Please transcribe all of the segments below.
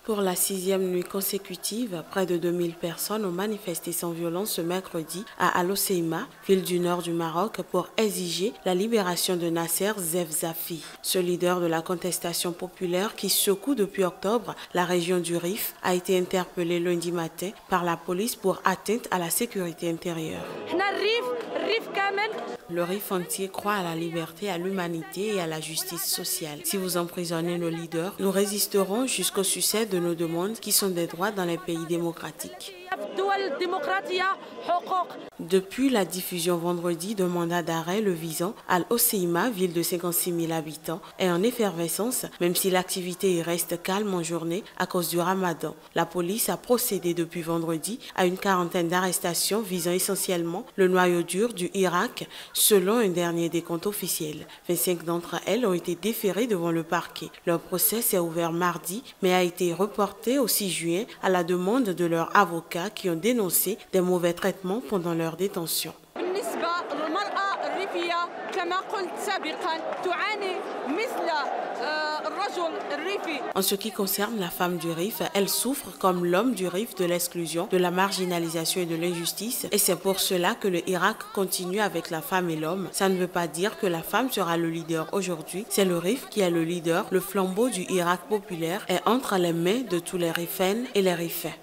Pour la 6e nuit consécutive, près de 2000 personnes ont manifesté sans violence ce mercredi à Al Hoceima, ville du nord du Maroc, pour exiger la libération de Nasser Zefzafi. Ce leader de la contestation populaire qui secoue depuis octobre la région du Rif a été interpellé lundi matin par la police pour atteinte à la sécurité intérieure. Le Rif entier croit à la liberté, à l'humanité et à la justice sociale. Si vous emprisonnez nos leaders, nous résisterons jusqu'au succès de nos demandes qui sont des droits dans les pays démocratiques. Depuis la diffusion vendredi d'un mandat d'arrêt le visant, Al Hoceima, ville de 56 000 habitants, est en effervescence, même si l'activité y reste calme en journée à cause du ramadan. La police a procédé depuis vendredi à une quarantaine d'arrestations visant essentiellement le noyau dur du Irak, selon un dernier décompte officiel. 25 d'entre elles ont été déférées devant le parquet. Leur procès s'est ouvert mardi, mais a été reporté au 6 juin à la demande de leurs avocats qui ont dénoncé des mauvais traitements pendant leur détention. En ce qui concerne la femme du Rif, elle souffre comme l'homme du Rif de l'exclusion, de la marginalisation et de l'injustice. Et c'est pour cela que le Irak continue avec la femme et l'homme. Ça ne veut pas dire que la femme sera le leader aujourd'hui. C'est le Rif qui est le leader. Le flambeau du Irak populaire est entre les mains de tous les Rifaines et les Rifais.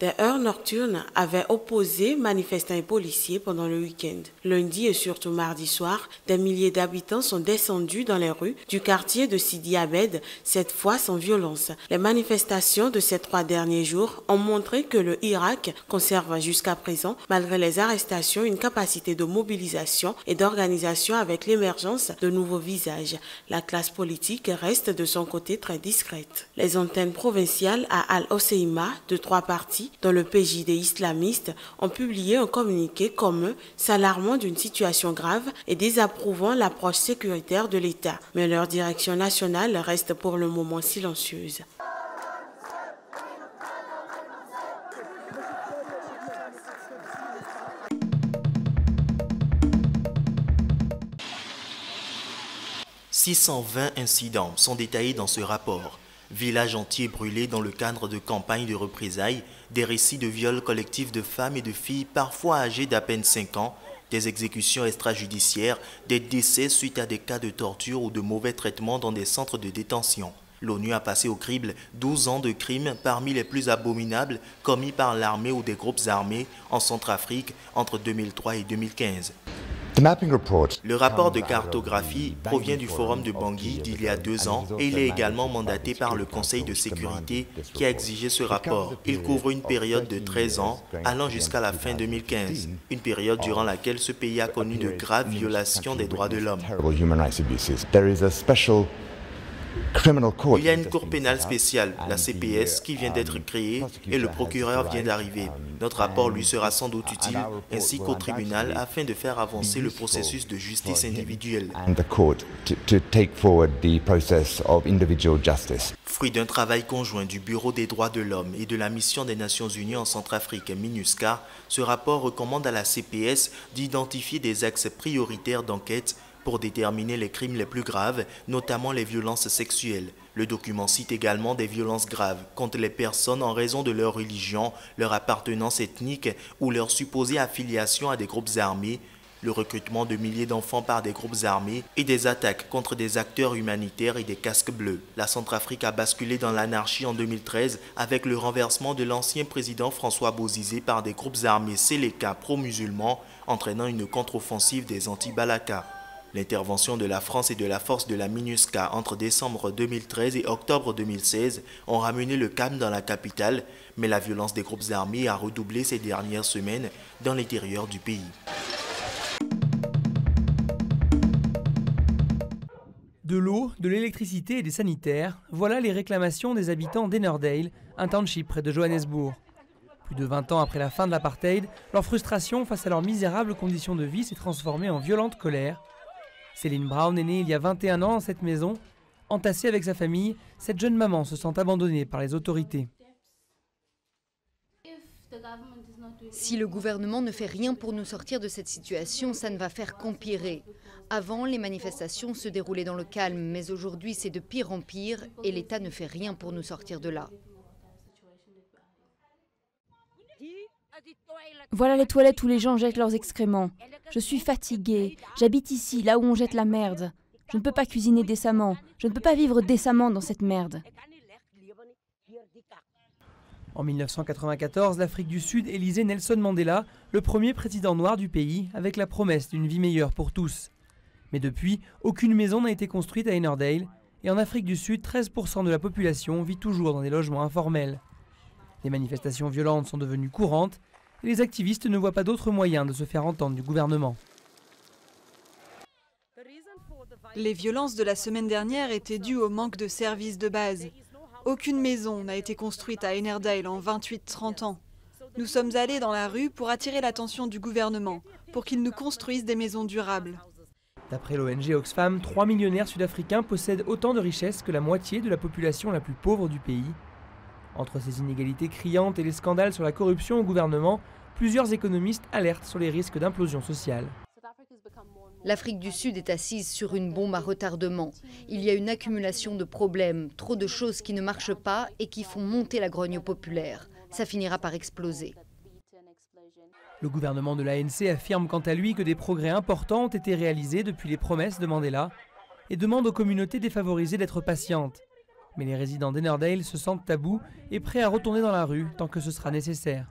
Des heurts nocturnes avaient opposé manifestants et policiers pendant le week-end. Lundi et surtout mardi soir, des milliers d'habitants sont descendus dans les rues du quartier de Sidi Abed, cette fois sans violence. Les manifestations de ces 3 derniers jours ont montré que le Irak conserve jusqu'à présent, malgré les arrestations, une capacité de mobilisation et d'organisation avec l'émergence de nouveaux visages. La classe politique reste de son côté très discrète. Les antennes provinciales à Al Hoceima de 3 partis, dont le PJD islamiste, ont publié un communiqué commun s'alarmant d'une situation grave et désapprouvant l'approche sécuritaire de l'État. Mais leur direction nationale reste pour le moment silencieuse. « 620 incidents sont détaillés dans ce rapport. Village entier brûlé dans le cadre de campagnes de représailles, des récits de viols collectifs de femmes et de filles parfois âgées d'à peine 5 ans, des exécutions extrajudiciaires, des décès suite à des cas de torture ou de mauvais traitements dans des centres de détention. L'ONU a passé au crible 12 ans de crimes parmi les plus abominables commis par l'armée ou des groupes armés en Centrafrique entre 2003 et 2015. Le rapport de cartographie provient du forum de Bangui d'il y a 2 ans et il est également mandaté par le Conseil de sécurité qui a exigé ce rapport. Il couvre une période de 13 ans allant jusqu'à la fin 2015, une période durant laquelle ce pays a connu de graves violations des droits de l'homme. Il y a une cour pénale spéciale, la CPS, qui vient d'être créée et le procureur vient d'arriver. Notre rapport lui sera sans doute utile, ainsi qu'au tribunal, afin de faire avancer le processus de justice individuelle. Fruit d'un travail conjoint du Bureau des droits de l'homme et de la mission des Nations Unies en Centrafrique, MINUSCA, ce rapport recommande à la CPS d'identifier des axes prioritaires d'enquête pour déterminer les crimes les plus graves, notamment les violences sexuelles. Le document cite également des violences graves contre les personnes en raison de leur religion, leur appartenance ethnique ou leur supposée affiliation à des groupes armés, le recrutement de milliers d'enfants par des groupes armés et des attaques contre des acteurs humanitaires et des casques bleus. La Centrafrique a basculé dans l'anarchie en 2013 avec le renversement de l'ancien président François Bozizé par des groupes armés Séléka pro-musulmans, entraînant une contre-offensive des anti-Balaka. L'intervention de la France et de la force de la MINUSCA entre décembre 2013 et octobre 2016 ont ramené le calme dans la capitale, mais la violence des groupes armés a redoublé ces dernières semaines dans l'intérieur du pays. De l'eau, de l'électricité et des sanitaires, voilà les réclamations des habitants d'Ennerdale, un township près de Johannesburg. Plus de 20 ans après la fin de l'apartheid, leur frustration face à leurs misérables conditions de vie s'est transformée en violente colère. Céline Brown est née il y a 21 ans dans cette maison. Entassée avec sa famille, cette jeune maman se sent abandonnée par les autorités. Si le gouvernement ne fait rien pour nous sortir de cette situation, ça ne va faire qu'empirer. Avant, les manifestations se déroulaient dans le calme, mais aujourd'hui c'est de pire en pire et l'État ne fait rien pour nous sortir de là. Voilà les toilettes où les gens jettent leurs excréments. Je suis fatiguée. J'habite ici, là où on jette la merde. Je ne peux pas cuisiner décemment. Je ne peux pas vivre décemment dans cette merde. En 1994, l'Afrique du Sud élisait Nelson Mandela, le premier président noir du pays, avec la promesse d'une vie meilleure pour tous. Mais depuis, aucune maison n'a été construite à Ennerdale, et en Afrique du Sud, 13% de la population vit toujours dans des logements informels. Les manifestations violentes sont devenues courantes, et les activistes ne voient pas d'autre moyen de se faire entendre du gouvernement. Les violences de la semaine dernière étaient dues au manque de services de base. Aucune maison n'a été construite à Ennerdale en 28-30 ans. Nous sommes allés dans la rue pour attirer l'attention du gouvernement, pour qu'il nous construise des maisons durables. D'après l'ONG Oxfam, 3 millionnaires sud-africains possèdent autant de richesses que la moitié de la population la plus pauvre du pays. Entre ces inégalités criantes et les scandales sur la corruption au gouvernement, plusieurs économistes alertent sur les risques d'implosion sociale. L'Afrique du Sud est assise sur une bombe à retardement. Il y a une accumulation de problèmes, trop de choses qui ne marchent pas et qui font monter la grogne populaire. Ça finira par exploser. Le gouvernement de l'ANC affirme quant à lui que des progrès importants ont été réalisés depuis les promesses de Mandela et demande aux communautés défavorisées d'être patientes. Mais les résidents d'Ennerdale se sentent tabous et prêts à retourner dans la rue tant que ce sera nécessaire.